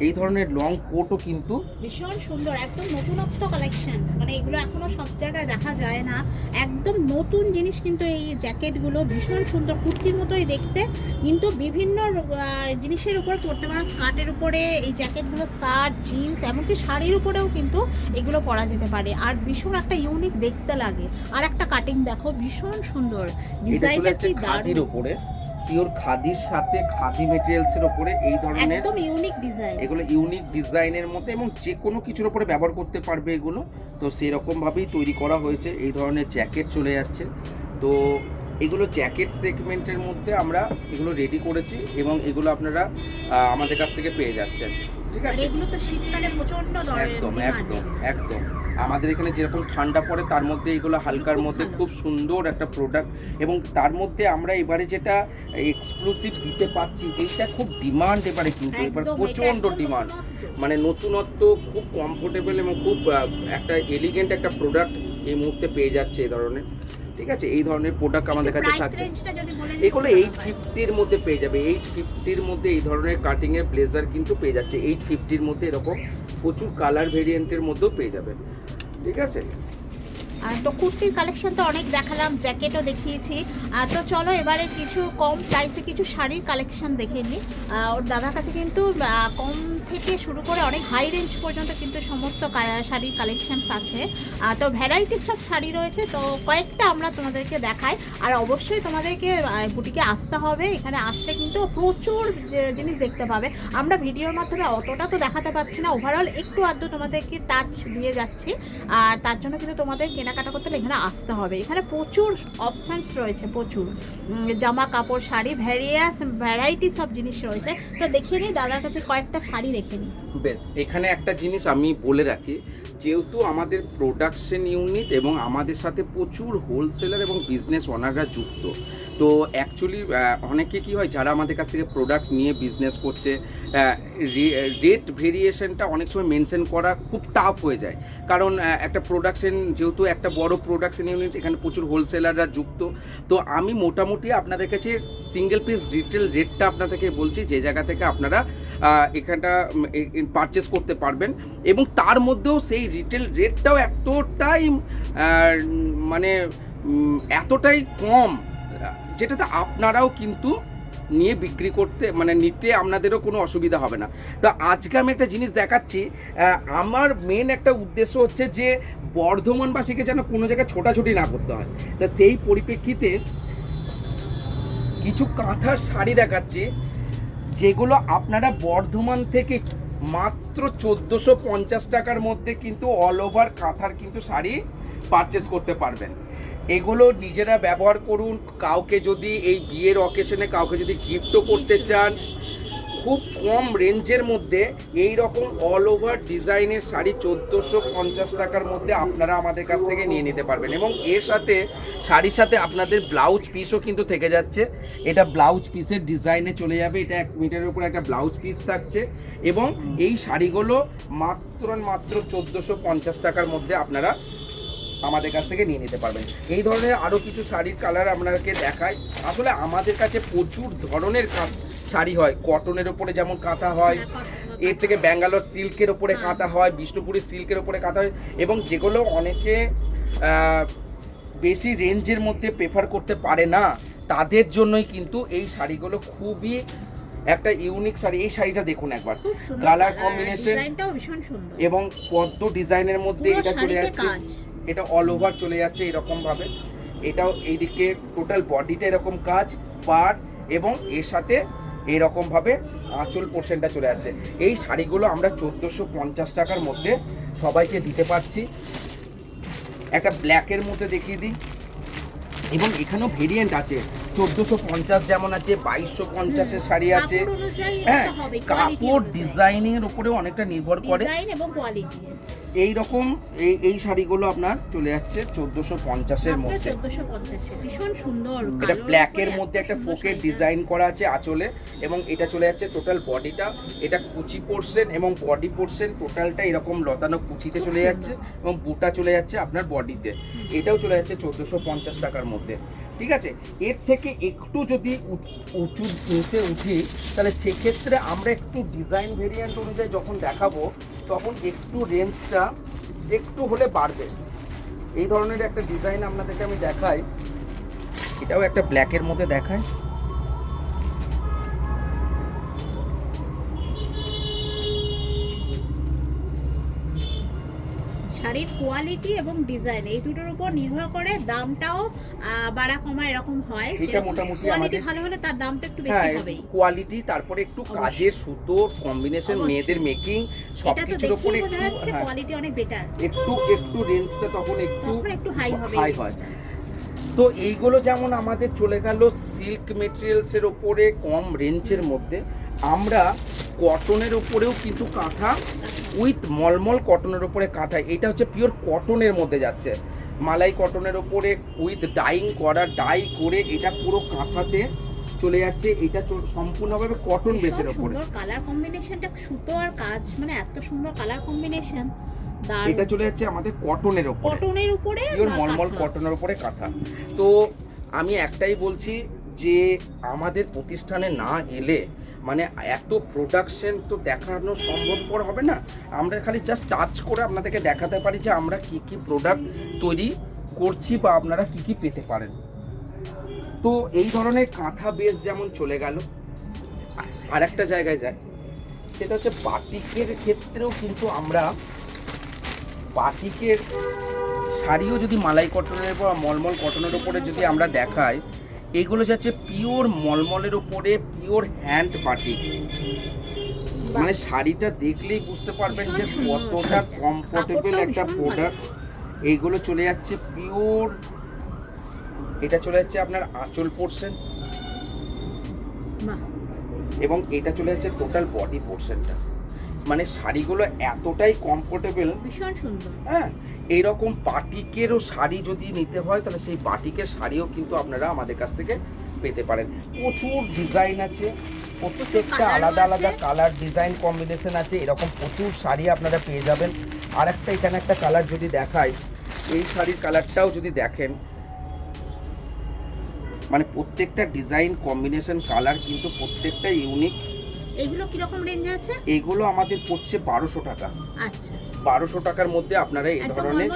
এই ধরনের লং কোটও কিন্তু ভীষণ সুন্দর, একদম নতুনত্ব কালেকশন, মানে এগুলো এখনো সব জায়গায় দেখা যায় না, একদম নতুন জিনিস কিন্তু এই জ্যাকেটগুলো ভীষণ সুন্দর, কুর্তির মতোই দেখতে, কিন্তু বিভিন্ন জিনিসের উপর পরতে পারো, স্কার্টের উপরে এই জ্যাকেটগুলো, স্কার্ট জিন্স এমনকি শাড়ির উপরেও কিন্তু এগুলো পরা যেতে পারে, আর ভীষণ একটা ইউনিক দেখতে লাগে। আর একটা কাটিং দেখো, ভীষণ সুন্দর ডিজাইনটা, কি খাদির উপরে, পিওর খাদির সাথে খাদি মেটেরিয়ালসের উপরে এই ধরনের একদম ইউনিক ডিজাইন, এগুলো ইউনিক ডিজাইনের মধ্যে এবং যে কোনো কিছুর উপরে ব্যবহার করতে পারবে এগুলো। তো সেরকমভাবেই তৈরি করা হয়েছে, এই ধরনের জ্যাকেট চলে যাচ্ছে। তো এগুলো জ্যাকেট সেগমেন্টের মধ্যে আমরা এগুলো রেডি করেছি এবং এগুলো আপনারা আমাদের কাছ থেকে পেয়ে যাচ্ছেন। ঠিক আছে, এগুলো তো শীতকালে প্রচন্ড দরে, একদম একদম একদম আমাদের এখানে যেরকম ঠান্ডা পড়ে তার মধ্যে এগুলো হালকার মধ্যে খুব সুন্দর একটা প্রোডাক্ট। এবং তার মধ্যে আমরা এবারে যেটা এক্সক্লুসিভ দিতে পারছি, এইটা খুব ডিমান্ড এবারে, কিন্তু এবার প্রচণ্ড ডিমান্ড, মানে নতুনত্ব, খুব কমফোর্টেবল এবং খুব একটা এলিগেন্ট একটা প্রোডাক্ট এই মুহূর্তে পেয়ে যাচ্ছে এই ধরনের। ঠিক আছে, এই ধরনের প্রোডাক্ট আমাদের কাছে থাকছে। এগুলো 850-র মধ্যে পেয়ে যাবে, 850-র মধ্যে এই ধরনের কাটিংয়ের ব্লেজার কিন্তু পেয়ে যাচ্ছে 850-র মধ্যে। এরকম প্রচুর কালার ভেরিয়েন্টের মধ্যেও পেয়ে যাবে। ঠিক আছে, তো কুর্তির কালেকশন তো অনেক দেখালাম, জ্যাকেটও দেখিয়েছি, তো চলো এবারে কিছু কম প্রাইসে কিছু শাড়ির কালেকশন দেখে নিই। ওর দাদার কাছে কিন্তু কম থেকে শুরু করে অনেক হাই রেঞ্জ পর্যন্ত কিন্তু সমস্ত শাড়ির কালেকশনস আছে, তো ভ্যারাইটিস সব শাড়ি রয়েছে, তো কয়েকটা আমরা তোমাদেরকে দেখাই। আর অবশ্যই তোমাদেরকে বুটিকে আসতে হবে, এখানে আসলে কিন্তু প্রচুর জিনিস দেখতে পাবে। আমরা ভিডিওর মাধ্যমে অতটা তো দেখাতে পারছি না, ওভারঅল একটু আধটু তোমাদেরকে টাচ দিয়ে যাচ্ছি, আর তার জন্য কিন্তু তোমাদের কেনাকাটা করতে হলে এখানে আসতে হবে। এখানে প্রচুর অপশানস রয়েছে, প্রচুর জামা কাপড় শাড়ি ভ্যারাইটি সব জিনিস রয়েছে। তো দেখিয়ে নিই দাদার কাছে কয়েকটা শাড়ি দেখে নিই। বেশ, এখানে একটা জিনিস আমি বলে রাখি, যেহেতু আমাদের প্রোডাকশন ইউনিট এবং আমাদের সাথে প্রচুর হোলসেলার এবং বিজনেস ওনাররা যুক্ত, তো অ্যাকচুয়ালি অনেকে কি হয় যারা আমাদের কাছ থেকে প্রোডাক্ট নিয়ে বিজনেস করছে, রেট ভেরিয়েশনটা অনেক সময় মেনশন করা খুব টাফ হয়ে যায়, কারণ একটা প্রোডাকশন যেহেতু একটা বড় প্রোডাকশন ইউনিট, এখানে প্রচুর হোলসেলাররা যুক্ত। তো আমি মোটামুটি আপনাদের কাছে সিঙ্গেল পিস রিটেল রেটটা আপনাদেরকে বলছি, যে জায়গা থেকে আপনারা এখানটা পারচেস করতে পারবেন, এবং তার মধ্যেও সেই রিটেল রেটটাও এতটাই কম, যেটাতে আপনারাও কিন্তু নিয়ে বিক্রি করতে নিতে আপনাদেরও কোনো অসুবিধা হবে না। তো আজকে আমি একটা জিনিস দেখাচ্ছি, আমার মেন একটা উদ্দেশ্য হচ্ছে যে বর্ধমানবাসীকে যেন কোনো জায়গায় ছোটাছুটি না করতে হয়। তা সেই পরিপ্রেক্ষিতে কিছু কাঁথার শাড়ি দেখাচ্ছি, যেগুলো আপনারা বর্ধমান থেকে মাত্র 1450 টাকার মধ্যে কিন্তু অল ওভার কাঁথার কিন্তু শাড়ি পারচেস করতে পারবেন। এগুলো নিজেরা ব্যবহার করুন, কাউকে যদি এই বিয়ের অকেশনে কাউকে যদি গিফটও করতে চান, খুব কম রেঞ্জের মধ্যে এই রকম অল ওভার ডিজাইনের শাড়ি 1450 টাকার মধ্যে আপনারা আমাদের কাছ থেকে নিয়ে নিতে পারবেন। এবং এর সাথে শাড়ির সাথে আপনাদের ব্লাউজ পিসও কিন্তু থেকে যাচ্ছে, এটা ব্লাউজ পিসের ডিজাইনে চলে যাবে, এটা 1 মিটারের উপর একটা ব্লাউজ পিস থাকছে, এবং এই শাড়িগুলো মাত্র 1450 টাকার মধ্যে আপনারা আমাদের কাছ থেকে নিয়ে নিতে পারবেন। এই ধরনের আরও কিছু শাড়ির কালার আপনাকে দেখাই। আসলে আমাদের কাছে প্রচুর ধরনের শাড়ি হয়, কটনের ওপরে যেমন কাঁথা হয়, এর থেকে ব্যাঙ্গালোর সিল্কের ওপরে কাঁথা হয়, বিষ্ণুপুরি সিল্কের ওপরে কাঁথা হয়, এবং যেগুলো অনেকে বেশি রেঞ্জের মধ্যে প্রেফার করতে পারে না, তাদের জন্যই কিন্তু এই শাড়িগুলো খুবই একটা ইউনিক শাড়ি। এই শাড়িটা দেখুন একবার, কালার কম্বিনেশন এবং পদ্ম ডিজাইনের মধ্যে এটা চলে যাচ্ছে, এটা অল ওভার চলে যাচ্ছে এরকম ভাবে, এটাও এইদিকে টোটাল বডিটা এরকম কাজ পার, এবং এর সাথে এরকম ভাবে আঁচল পোর্শনটা চলে যাচ্ছে। এই শাড়িগুলো আমরা 1450 টাকার মধ্যে সবাইকে দিতে পারছি। একটা ব্ল্যাকের মধ্যে দেখিয়ে দিই, এবং এখানেও ভেরিয়েন্ট আছে, 1450 যেমন আছে, 2250-এর শাড়ি আছে। হ্যাঁ, কাপড় ডিজাইনের উপরেও অনেকটা নির্ভর করে এবং কোয়ালিটি। এই রকম এই শাড়িগুলো আপনার চলে যাচ্ছে 1450-এর মধ্যে, 1450 ভীষণ সুন্দর। এটা ব্ল্যাকের মধ্যে একটা ফোকের ডিজাইন করা আছে আঁচলে, এবং এটা চলে যাচ্ছে টোটাল বডিটা, এটা কুচি পোর্শন এবং বডি পোর্শন টোটালটা এরকম লতানো কুচিতে চলে যাচ্ছে, এবং বুটা চলে যাচ্ছে আপনার বডিতে, এটাও চলে যাচ্ছে 1450 টাকার মধ্যে। ঠিক আছে, এর থেকে একটু যদি উঁচু নিচে উঠি, তাহলে সেক্ষেত্রে আমরা একটু ডিজাইন ভেরিয়েন্ট অনুযায়ী যখন দেখাবো, তখন একটু রেঞ্জটা একটু হলে বাড়বে। এই ধরনের একটা ডিজাইন আপনাদেরকে আমি দেখাই, এটাও একটা ব্ল্যাকের মধ্যে দেখাই। শাড়ির কোয়ালিটি এবং ডিজাইন এই দুটোর উপর নির্ভর করে দামটাও বাড়া কমা এরকম হয়। এটা মোটামুটি আমাদের ভালো হলে তার দামটা একটু বেশি হবে। কোয়ালিটি, তারপরে একটু কাজের সুতোর কম্বিনেশন, মেয়েদের মেকিং সবকিছুর উপরে একটু কোয়ালিটি অনেক বেটার, একটু রেঞ্জটা তখন একটু হাই হবে, হাই হয়। তো এইগুলো যেমন আমাদের চলে গেল সিল্ক মেটেরিয়ালসের ওপরে কম রেঞ্জের মধ্যে, আমরা কটনের ওপরেও কিন্তু কাঁথা উইথ মলমল কটনের ওপরে কাঁথা, এটা হচ্ছে পিওর কটনের মধ্যে যাচ্ছে, মালাই কটনের ওপরে উইথ ডাইং করা, ডাই করে এটা পুরো কাঁথাতে চলে যাচ্ছে, এটা সম্পূর্ণভাবে কটন বেসের ওপরে। কালার কম্বিনেশনটা সুতো আর কাজ, এত সুন্দর কালার কম্বিনেশন। এটা চলে যাচ্ছে আমাদের কটনের উপরে পিওর মলমল কটনের উপরে কাঁথা। তো আমি একটাই বলছি যে আমাদের প্রতিষ্ঠানে না এলে এত প্রোডাকশন তো দেখানো সম্ভবপর হবে না। আমরা খালি জাস্ট টাচ করে আপনাদেরকে দেখাতে পারি যে আমরা কি কি প্রোডাক্ট তৈরি করছি বা আপনারা কি কি পেতে পারেন। তো এই ধরনের কাঁথা বেস যেমন চলে গেল, আর একটা জায়গায় যায়, সেটা হচ্ছে বাটিকের ক্ষেত্রেও কিন্তু আমরা বাটিকের শাড়িও যদি মালাই কটনের বা মলমল কটনের উপরে যদি আমরা দেখাই, এগুলো যাচ্ছে পিওর মলমলের উপরে পিওর হ্যান্ড বাটিক, শাড়িটা দেখলেই বুঝতে পারবেন যে কতটা কমফোর্টেবল একটা প্রোডাক্ট। এইগুলো চলে যাচ্ছে পিওর, এটা চলে যাচ্ছে আপনার আঁচল পোর্শন, এবং এটা চলে যাচ্ছে টোটাল বডি পোর্শনটা। মানে শাড়িগুলো এতটাই কমফোর্টেবল, ভীষণ সুন্দর। হ্যাঁ। এইরকম বাটিকেরও শাড়ি যদি নিতে হয় তাহলে সেই বাটিকের শাড়িও কিন্তু আপনারা আমাদের কাছ থেকে পেতে পারেন। প্রচুর ডিজাইন আছে, প্রত্যেকটা আলাদা আলাদা কালার ডিজাইন কম্বিনেশন আছে, এরকম প্রচুর শাড়ি আপনারা পেয়ে যাবেন। আর একটা এখানে একটা কালার যদি দেখাই, এই শাড়ির কালারটাও যদি দেখেন, মানে প্রত্যেকটা ডিজাইন কম্বিনেশন কালার কিন্তু প্রত্যেকটা ইউনিক। এইগুলো কিরকম রেঞ্জ আছে? এগুলো আমাদের পড়ছে 1200 টাকা। আচ্ছা, 1200 টাকার মধ্যে আপনারা এই ধরনের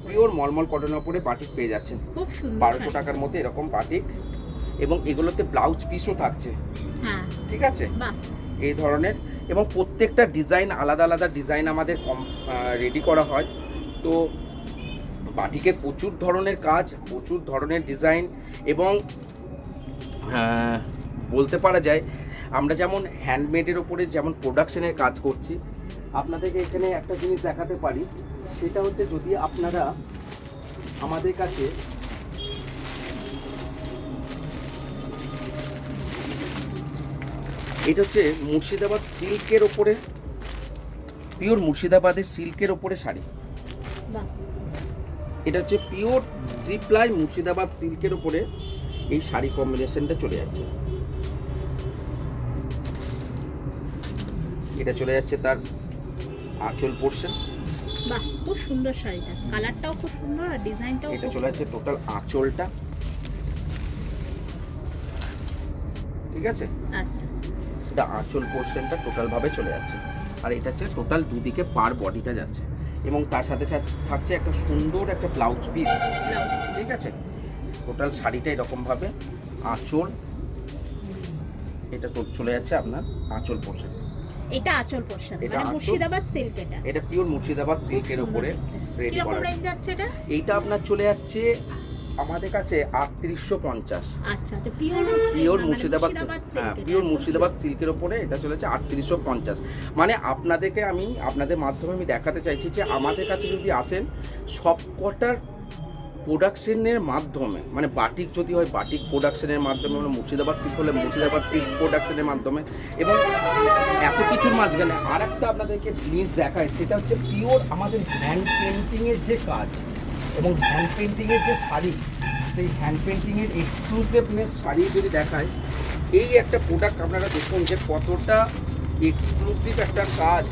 পিওর মলমল কটনের উপরে বাটিক পেয়ে যাচ্ছেন। খুব সুন্দর, 1200 টাকার মধ্যে এরকম বাটিক, এবং এগুলোতে ব্লাউজ পিসও থাকছে। হ্যাঁ, ঠিক আছে, বাহ, এই ধরনের। এবং প্রত্যেকটা ডিজাইন আলাদা আলাদা ডিজাইন আমাদের রেডি করা হয়। তো বাটিকের প্রচুর ধরনের কাজ, প্রচুর ধরনের ডিজাইন, এবং বলতে পারা যায় আমরা যেমন হ্যান্ডমেডের ওপরে যেমন প্রোডাকশনের কাজ করছি, আপনাদেরকে এখানে একটা জিনিস দেখাতে পারি। সেটা হচ্ছে যদি আপনারা আমাদের কাছে এটা হচ্ছে মুর্শিদাবাদ সিল্কের ওপরে, পিওর মুর্শিদাবাদের সিল্কের ওপরে শাড়ি। বাহ, এটা হচ্ছে পিওর 3 প্লাই মুর্শিদাবাদ সিল্কের ওপরে এই শাড়ি কম্বিনেশনটা চলে যাচ্ছে। এটা চলে যাচ্ছে তার আঁচল পোর্শন। বাহ, খুব সুন্দর শাড়িটা, কালারটাও খুব সুন্দর আর ডিজাইনটাও। এটা চলে যাচ্ছে টোটাল আঁচলটা, ঠিক আছে। আচ্ছা, এটা আঁচল পোর্শনটা টোটাল ভাবে চলে যাচ্ছে, আর এটা হচ্ছে টোটাল দুদিকে পার বডিটা যাচ্ছে, এবং তার সাথে সাথে থাকছে একটা সুন্দর একটা ব্লাউজ পিস, ঠিক আছে। টোটাল শাড়িটা এরকম ভাবে আঁচল, এটা তো চলে যাচ্ছে আপনার আঁচল পোর্শন। এটা আঁচল পোর্শন, এটা মানে আঁচল। মুর্শিদাবাদ সিল্ক। এটা পিওর মুর্শিদাবাদ সিল্কের উপরে রেডি কিরকম করা। রেঞ্জ যাচ্ছে এটা? এইটা আপনার চলে যাচ্ছে আমাদের কাছে 3850। আচ্ছা আচ্ছা, পিওর মুর্শিদাবাদ, হ্যাঁ, পিওর মুর্শিদাবাদ সিল্কের উপরে এটা চলে যাচ্ছে 3850। মানে আপনাদেরকে আমি আপনাদের মাধ্যমে আমি দেখাতে চাইছি যে আমাদের কাছে যদি আসেন সবকটার প্রোডাকশনের মাধ্যমে, মানে বাটিক যদি হয় বাটিক প্রোডাকশনের মাধ্যমে, মানে মুর্শিদাবাদ সিল্ক হলে মুর্শিদাবাদ সিল্ক প্রোডাকশনের মাধ্যমে, এবং এত কিছুর মাঝখানে আর একটা আপনাদেরকে জিনিস দেখায়, সেটা হচ্ছে পিওর আমাদের হ্যান্ড পেন্টিংয়ের যে কাজ এবং হ্যান্ড পেন্টিংয়ের যে শাড়ি, সেই হ্যান্ড পেন্টিংয়ের এক্সক্লুসিভনেস শাড়ি যদি দেখায়, এই একটা প্রোডাক্ট আপনারা দেখুন যে কতটা এক্সক্লুসিভ একটা কাজ।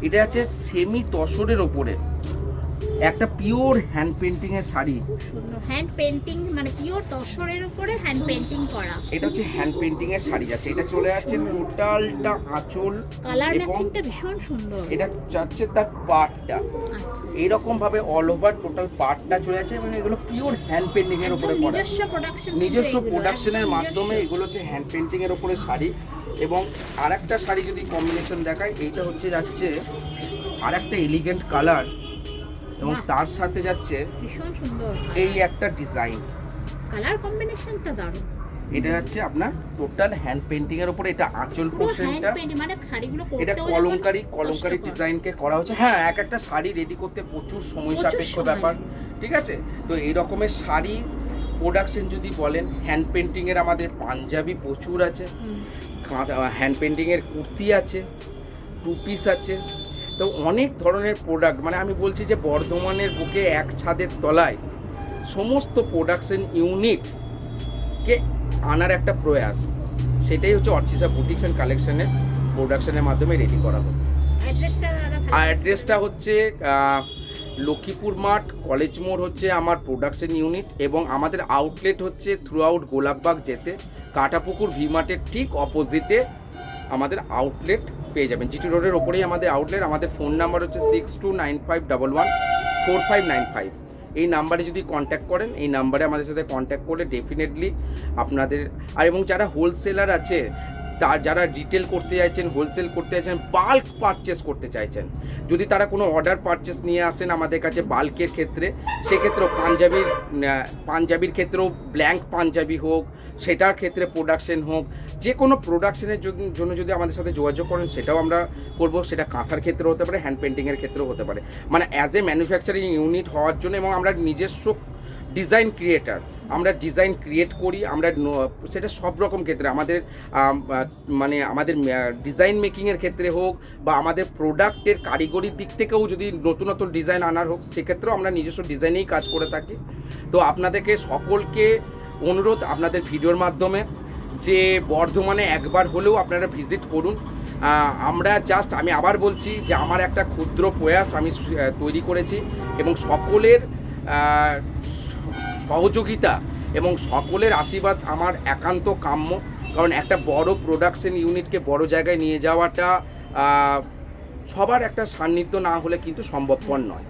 এটা আছে সেমি তসরের ওপরে একটা পিওর হ্যান্ড পেন্টিং এর শাড়ি। হ্যান্ড পেন্টিং মানে পিওর তসরের উপরে হ্যান্ড পেন্টিং করা। এটা হচ্ছে হ্যান্ড পেন্টিং এর শাড়ি যাচ্ছে। এটা চলে যাচ্ছে টোটালটা আঁচল, কালার ম্যাচিংটা ভীষণ সুন্দর। এটা যাচ্ছে তার পাটটা এইরকম ভাবে অল ওভার টোটাল পাটটা চলে যাচ্ছে, এবং এগুলো পিওর হ্যান্ড পেন্টিং এর উপরে করা, নিজস্ব প্রোডাকশনের মাধ্যমে এগুলো হচ্ছে হ্যান্ড পেন্টিং এর উপরে শাড়ি। এবং আরেকটা শাড়ি যদি কম্বিনেশন দেখায়, এইটা হচ্ছে যাচ্ছে আরেকটা এলিগেন্ট কালার, এবং তার সাথে যাচ্ছে ভীষণ সুন্দর এই একটা ডিজাইন, কালার কম্বিনেশনটা দারুণ। এটা যাচ্ছে আপনার টোটাল হ্যান্ড পেন্টিং এর উপরে, এটা আঁচল পোর্শনটা, মানে শাড়িগুলো করতে এটা কলমকারি ডিজাইনকে করা হচ্ছে। হ্যাঁ, এক একটা শাড়ি রেডি করতে প্রচুর সময় সাপেক্ষ ব্যাপার, ঠিক আছে। তো এই রকমের শাড়ি প্রোডাকশন যদি বলেন, হ্যান্ড পেন্টিং এর আমাদের পাঞ্জাবি প্রচুর আছে, হ্যান্ড পেন্টিং এর কুর্তি আছে, টু পিস আছে, তো অনেক ধরনের প্রোডাক্ট। মানে আমি বলছি যে বর্ধমানের বুকে এক ছাদের তলায় সমস্ত প্রোডাকশন ইউনিটকে আনার একটা প্রয়াস, সেটাই হচ্ছে অর্চিসা বুটিক্স অ্যান্ড কালেকশনের প্রোডাকশনের মাধ্যমে রেডি করা হচ্ছে। অ্যাড্রেসটা হচ্ছে লক্ষ্মীপুর মাঠ, কলেজ মোড় হচ্ছে আমার প্রোডাকশন ইউনিট, এবং আমাদের আউটলেট হচ্ছে থ্রু আউট গোলাপবাগ যেতে কাটাপুকুর ভি মার্টের ঠিক অপোজিটে আমাদের আউটলেট পেয়ে যাবেন। জিটি রোডের ওপরেই আমাদের আউটলেট। আমাদের ফোন নাম্বার হচ্ছে 6295114595। এই নাম্বারে যদি কন্ট্যাক্ট করেন, এই নাম্বারে আমাদের সাথে কন্ট্যাক্ট করলে ডেফিনেটলি আপনাদের, আর এবং যারা হোলসেলার আছে, তার যারা রিটেল করতে চাইছেন, হোলসেল করতে চাইছেন, বাল্ক পারচেস করতে চাইছেন, যদি তারা কোনো অর্ডার পারচেস নিয়ে আসেন আমাদের কাছে বাল্কের ক্ষেত্রে, সেক্ষেত্রেও পাঞ্জাবির ক্ষেত্রেও ব্ল্যাঙ্ক পাঞ্জাবি হোক, সেটার ক্ষেত্রে প্রোডাকশন হোক, যে কোনো প্রোডাকশনের জন্য যদি আমাদের সাথে যোগাযোগ করেন সেটাও আমরা করব। সেটা কাঁথার ক্ষেত্রে হতে পারে, হ্যান্ড পেন্টিংয়ের ক্ষেত্রেও হতে পারে, মানে অ্যাজ এ ম্যানুফ্যাকচারিং ইউনিট হওয়ার জন্য, এবং আমরা নিজস্ব ডিজাইন ক্রিয়েটার, আমরা ডিজাইন ক্রিয়েট করি, আমরা সেটা সব রকম ক্ষেত্রে আমাদের মানে আমাদের ডিজাইন মেকিংয়ের ক্ষেত্রে হোক বা আমাদের প্রোডাক্টের কারিগরির দিক থেকেও যদি নতুন নতুন ডিজাইন আনার হোক, সেক্ষেত্রেও আমরা নিজস্ব ডিজাইনেই কাজ করে থাকি। তো আপনাদেরকে সকলকে অনুরোধ আপনাদের ভিডিওর মাধ্যমে যে বর্ধমানে একবার হলেও আপনারা ভিজিট করুন। আমি আবার বলছি যে আমার একটা ক্ষুদ্র প্রয়াস আমি তৈরি করেছি এবং সকলের সহযোগিতা এবং সকলের আশীর্বাদ আমার একান্ত কাম্য। কারণ একটা বড় প্রোডাকশন ইউনিটকে বড় জায়গায় নিয়ে যাওয়াটা সবার একটা সান্নিধ্য না হলে কিন্তু সম্ভবপর নয়।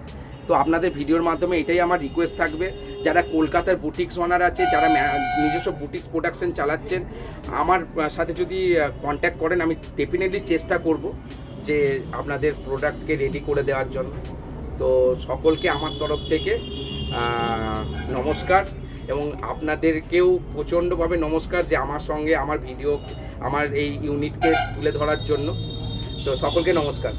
তো আপনাদের ভিডিওর মাধ্যমে এটাই আমার রিকোয়েস্ট থাকবে, যারা কলকাতার বুটিক্স ওনার আছে, যারা নিজস্ব বুটিক্স প্রোডাকশন চালাচ্ছেন, আমার সাথে যদি কন্ট্যাক্ট করেন, আমি ডেফিনেটলি চেষ্টা করব যে আপনাদের প্রোডাক্টকে রেডি করে দেওয়ার জন্য। তো সকলকে আমার তরফ থেকে নমস্কার, এবং আপনাদেরকেও প্রচণ্ডভাবে নমস্কার যে আমার সঙ্গে আমার ভিডিও, আমার এই ইউনিটকে তুলে ধরার জন্য। তো সকলকে নমস্কার।